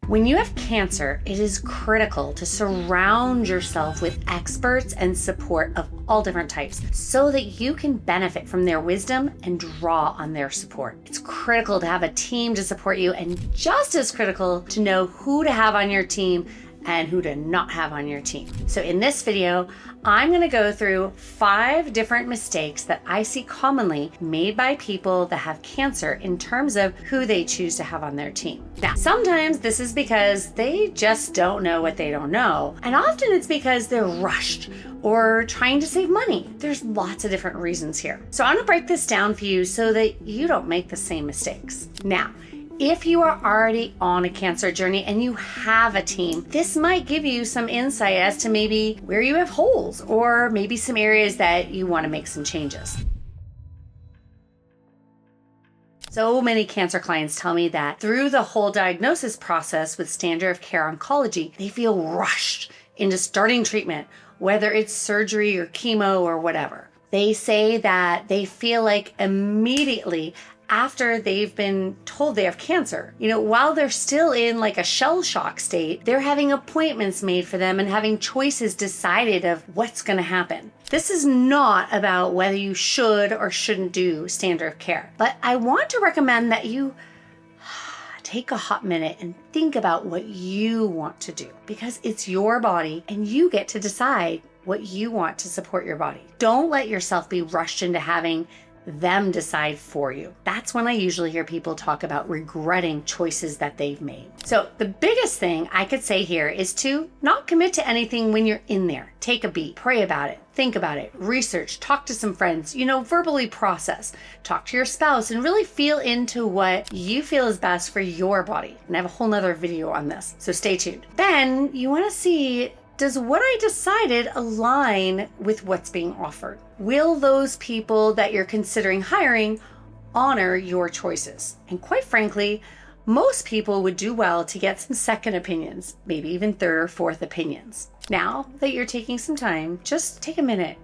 When you have cancer, it is critical to surround yourself with experts and support of all different types so that you can benefit from their wisdom and draw on their support. It's critical to have a team to support you, and just as critical to know who to have on your team and who to not have on your team. So in this video, I'm going to go through 5 different mistakes that I see commonly made by people that have cancer in terms of who they choose to have on their team. Now, sometimes this is because they just don't know what they don't know, and often it's because they're rushed or trying to save money. There's lots of different reasons here. So I'm going to break this down for you so that you don't make the same mistakes. Now, if you are already on a cancer journey and you have a team, this might give you some insight as to maybe where you have holes or maybe some areas that you want to make some changes. So many cancer clients tell me that through the whole diagnosis process with standard of care oncology, they feel rushed into starting treatment, whether it's surgery or chemo or whatever. They say that they feel like immediately after they've been told they have cancer, while they're still in like a shell shock state, they're having appointments made for them and having choices decided of what's going to happen. This is not about whether you should or shouldn't do standard of care, but I want to recommend that you take a hot minute and think about what you want to do, because it's your body and you get to decide what you want to support your body. Don't let yourself be rushed into having them decide for you. That's when I usually hear people talk about regretting choices that they've made. So the biggest thing I could say here is to not commit to anything when you're in there. Take a beat, pray about it, think about it, research, talk to some friends, verbally process, talk to your spouse, and really feel into what you feel is best for your body. And I have a whole nother video on this, so stay tuned. Then you want to see, does what I decided align with what's being offered? Will those people that you're considering hiring honor your choices? And quite frankly, most people would do well to get some second opinions, maybe even third or fourth opinions. Now that you're taking some time, just take a minute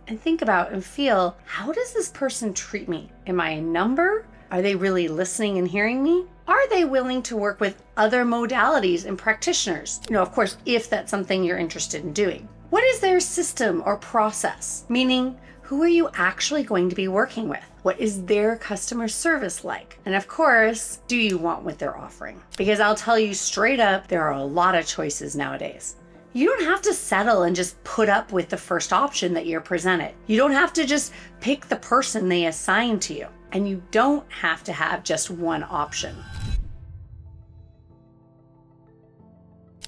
and think about and feel, how does this person treat me? Am I a number? Are they really listening and hearing me? Are they willing to work with other modalities and practitioners? Of course, if that's something you're interested in doing. What is their system or process? Meaning, who are you actually going to be working with? What is their customer service like? And of course, do you want what they're offering? Because I'll tell you straight up, there are a lot of choices nowadays. You don't have to settle and just put up with the first option that you're presented. You don't have to just pick the person they assign to you. And you don't have to have just one option.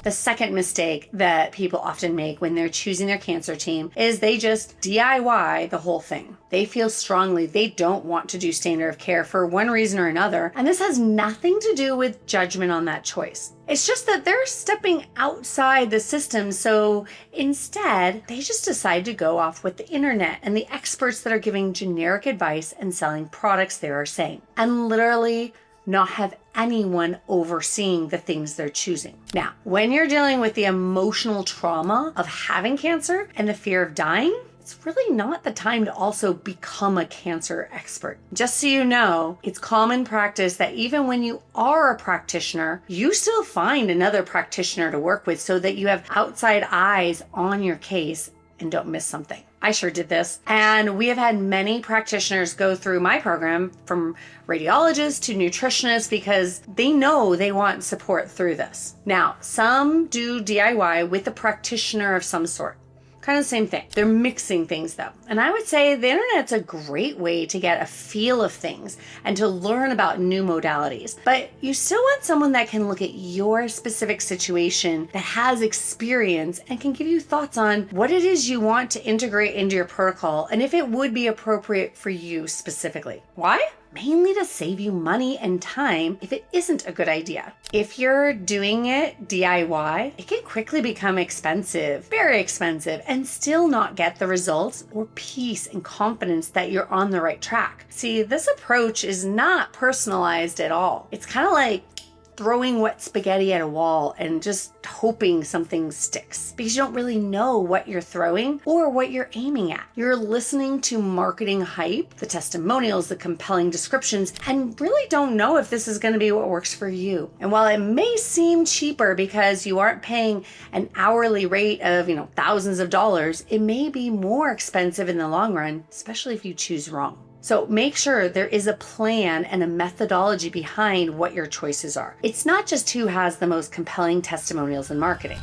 The second mistake that people often make when they're choosing their cancer team is they just DIY the whole thing. They feel strongly they don't want to do standard of care for one reason or another, and this has nothing to do with judgment on that choice. It's just that they're stepping outside the system, so instead, they just decide to go off with the internet and the experts that are giving generic advice and selling products they are saying, and literally not have anyone overseeing the things they're choosing. Now, when you're dealing with the emotional trauma of having cancer and the fear of dying, it's really not the time to also become a cancer expert. Just so you know, it's common practice that even when you are a practitioner, you still find another practitioner to work with so that you have outside eyes on your case and don't miss something. I sure did this. And we have had many practitioners go through my program, from radiologists to nutritionists, because they know they want support through this. Now, some do DIY with a practitioner of some sort. Kind of the same thing. They're mixing things though. And I would say the internet's a great way to get a feel of things and to learn about new modalities. But you still want someone that can look at your specific situation, that has experience and can give you thoughts on what it is you want to integrate into your protocol and if it would be appropriate for you specifically. Why? Mainly to save you money and time if it isn't a good idea. If you're doing it DIY, it can quickly become expensive, very expensive, and still not get the results or peace and confidence that you're on the right track. See, this approach is not personalized at all. It's kind of like throwing wet spaghetti at a wall and just hoping something sticks because you don't really know what you're throwing or what you're aiming at. You're listening to marketing hype, the testimonials, the compelling descriptions, and really don't know if this is going to be what works for you. And while it may seem cheaper because you aren't paying an hourly rate of, thousands of dollars, it may be more expensive in the long run, especially if you choose wrong. So make sure there is a plan and a methodology behind what your choices are. It's not just who has the most compelling testimonials in marketing.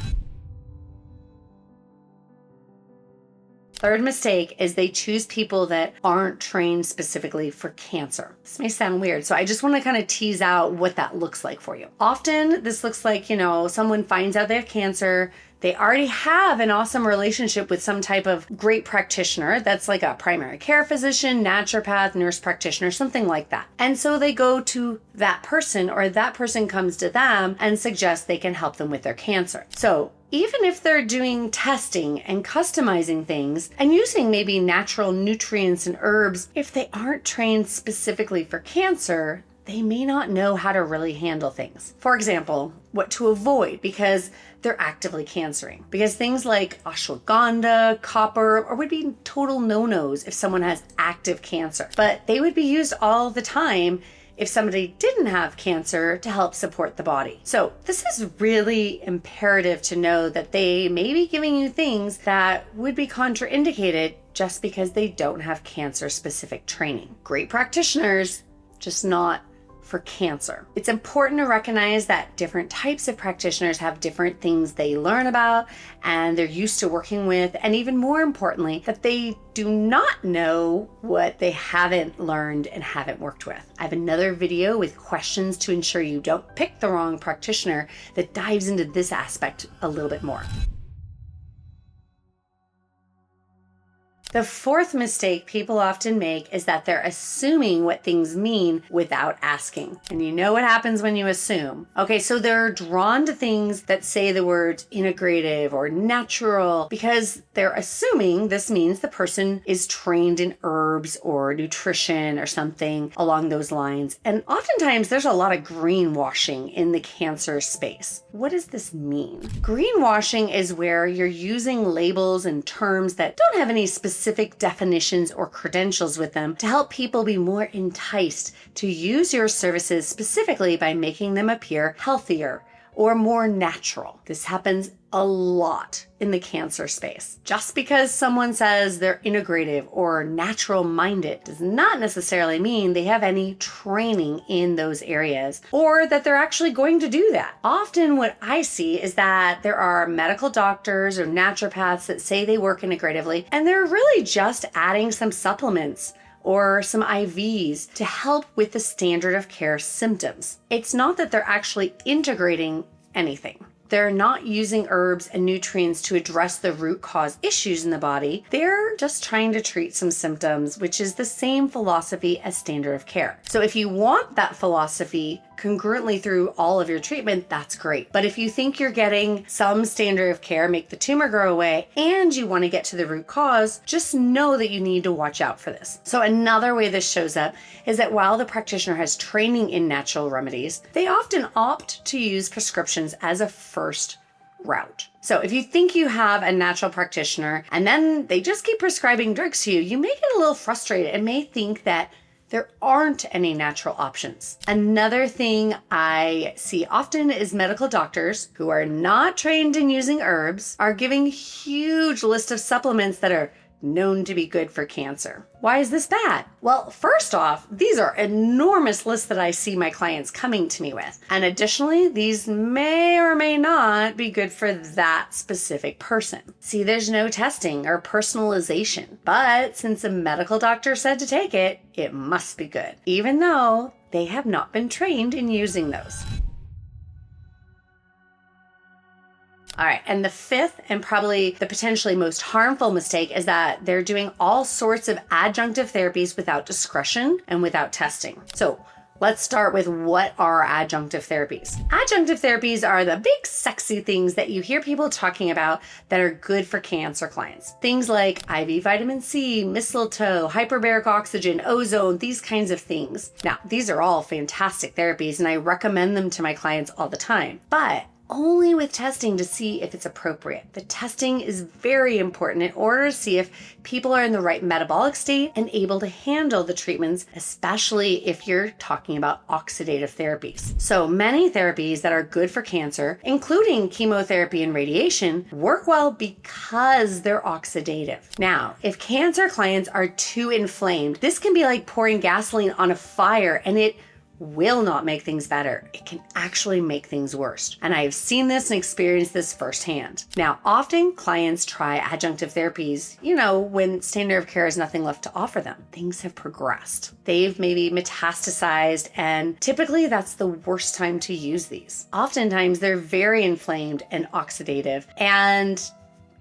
Third mistake is they choose people that aren't trained specifically for cancer. This may sound weird, so I just want to kind of tease out what that looks like for you. Often this looks like, someone finds out they have cancer. They already have an awesome relationship with some type of great practitioner that's like a primary care physician, naturopath, nurse practitioner, something like that. And so they go to that person, or that person comes to them and suggests they can help them with their cancer. So even if they're doing testing and customizing things and using maybe natural nutrients and herbs, if they aren't trained specifically for cancer, they may not know how to really handle things. For example, what to avoid because they're actively cancering. Because things like ashwagandha, copper, or would be total no-nos if someone has active cancer. But they would be used all the time if somebody didn't have cancer to help support the body. So this is really imperative to know that they may be giving you things that would be contraindicated just because they don't have cancer-specific training. Great practitioners, just not for cancer. It's important to recognize that different types of practitioners have different things they learn about and they're used to working with, and even more importantly, that they do not know what they haven't learned and haven't worked with. I have another video with questions to ensure you don't pick the wrong practitioner that dives into this aspect a little bit more. The fourth mistake people often make is that they're assuming what things mean without asking. And you know what happens when you assume. Okay, so they're drawn to things that say the words integrative or natural because they're assuming this means the person is trained in herbs or nutrition or something along those lines. And oftentimes there's a lot of greenwashing in the cancer space. What does this mean? Greenwashing is where you're using labels and terms that don't have any specific definitions or credentials with them to help people be more enticed to use your services, specifically by making them appear healthier or more natural. This happens a lot in the cancer space. Just because someone says they're integrative or natural minded does not necessarily mean they have any training in those areas or that they're actually going to do that. Often what I see is that there are medical doctors or naturopaths that say they work integratively and they're really just adding some supplements or some IVs to help with the standard of care symptoms. It's not that they're actually integrating anything. They're not using herbs and nutrients to address the root cause issues in the body. They're just trying to treat some symptoms, which is the same philosophy as standard of care. So if you want that philosophy congruently through all of your treatment, that's great. But if you think you're getting some standard of care, make the tumor grow away, and you want to get to the root cause, just know that you need to watch out for this. So another way this shows up is that while the practitioner has training in natural remedies, they often opt to use prescriptions as a first route. So if you think you have a natural practitioner and then they just keep prescribing drugs to you, you may get a little frustrated and may think that there aren't any natural options. Another thing I see often is medical doctors who are not trained in using herbs are giving huge list of supplements that are known to be good for cancer. Why is this bad? Well, first off, these are enormous lists that I see my clients coming to me with. And additionally, these may or may not be good for that specific person. See, there's no testing or personalization, but since a medical doctor said to take it, it must be good, even though they have not been trained in using those. All right, and the fifth and probably the potentially most harmful mistake is that they're doing all sorts of adjunctive therapies without discretion and without testing. So Let's start with what are adjunctive therapies. Adjunctive therapies are the big sexy things that you hear people talking about that are good for cancer clients. Things like IV vitamin C, mistletoe, hyperbaric oxygen, ozone, these kinds of things. Now, these are all fantastic therapies and I recommend them to my clients all the time, but only with testing to see if it's appropriate. The testing is very important in order to see if people are in the right metabolic state and able to handle the treatments, especially if you're talking about oxidative therapies. So many therapies that are good for cancer, including chemotherapy and radiation, work well because they're oxidative. Now, if cancer clients are too inflamed, this can be like pouring gasoline on a fire, and it will not make things better. It can actually make things worse. And I have seen this and experienced this firsthand. Now, often clients try adjunctive therapies, when standard of care has nothing left to offer them. Things have progressed. They've maybe metastasized, and typically that's the worst time to use these. Oftentimes they're very inflamed and oxidative, and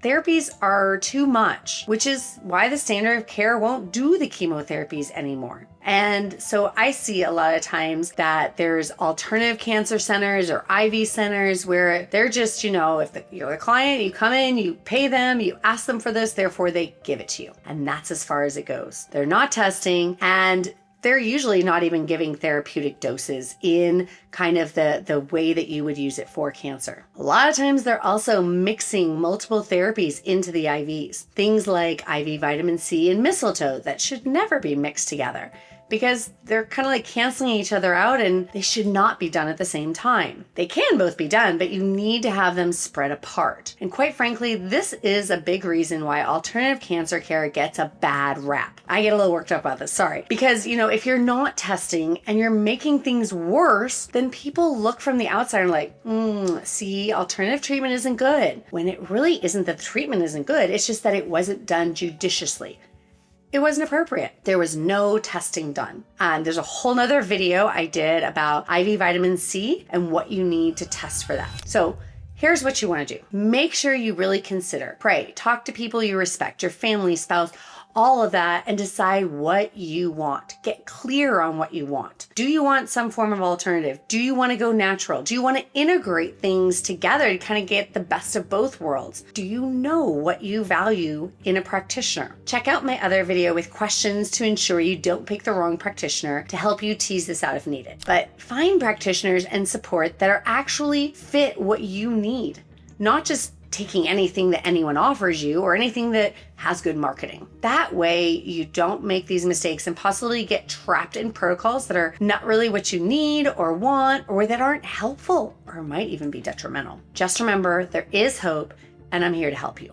therapies are too much, which is why the standard of care won't do the chemotherapies anymore. And so I see a lot of times that there's alternative cancer centers or IV centers where they're just, if you're a client, you come in, you pay them, you ask them for this, therefore they give it to you. And that's as far as it goes. They're not testing, and they're usually not even giving therapeutic doses in kind of the way that you would use it for cancer. A lot of times they're also mixing multiple therapies into the IVs. Things like IV vitamin C and mistletoe that should never be mixed together, because they're kind of like canceling each other out, and they should not be done at the same time. They can both be done, but you need to have them spread apart. And quite frankly, this is a big reason why alternative cancer care gets a bad rap. I get a little worked up about this, sorry. Because, if you're not testing and you're making things worse, then people look from the outside and like, see, alternative treatment isn't good. When it really isn't that the treatment isn't good, it's just that it wasn't done judiciously. It wasn't appropriate. There was no testing done. And there's a whole nother video I did about IV vitamin C and what you need to test for that. So here's what you want to do. Make sure you really consider, pray, talk to people you respect, your family, spouse, all of that, and decide what you want. Get clear on what you want. Do you want some form of alternative? Do you want to go natural? Do you want to integrate things together to kind of get the best of both worlds? Do you know what you value in a practitioner? Check out my other video with questions to ensure you don't pick the wrong practitioner to help you tease this out if needed. But find practitioners and support that are actually fit what you need, not just taking anything that anyone offers you or anything that has good marketing. That way you don't make these mistakes and possibly get trapped in protocols that are not really what you need or want, or that aren't helpful or might even be detrimental. Just remember, there is hope, and I'm here to help you.